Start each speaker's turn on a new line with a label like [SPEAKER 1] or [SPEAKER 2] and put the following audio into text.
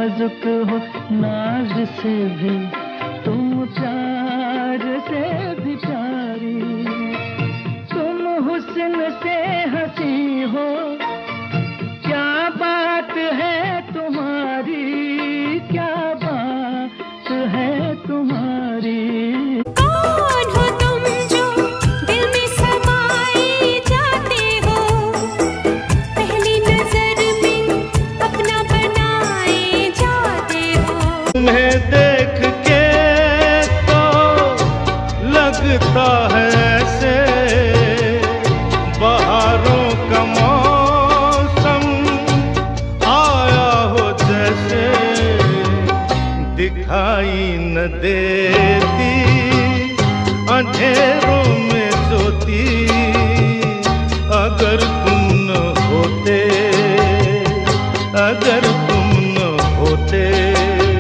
[SPEAKER 1] नाजुक हो नाज से भी तुम प्यार से भी प्यारी, तुम हुस्न से हंसी हो, क्या बात है तुम्हारी, क्या बात है तुम्हारी।
[SPEAKER 2] कौन हो तुम जो दिल में समाए जाते हो, पहली नजर में अपना बनाए जाते हो।
[SPEAKER 3] तुम्हें देख के तो लगता है ऐसे बहारों का मौसम आया हो जैसे, दिखाई न देती अंधेरा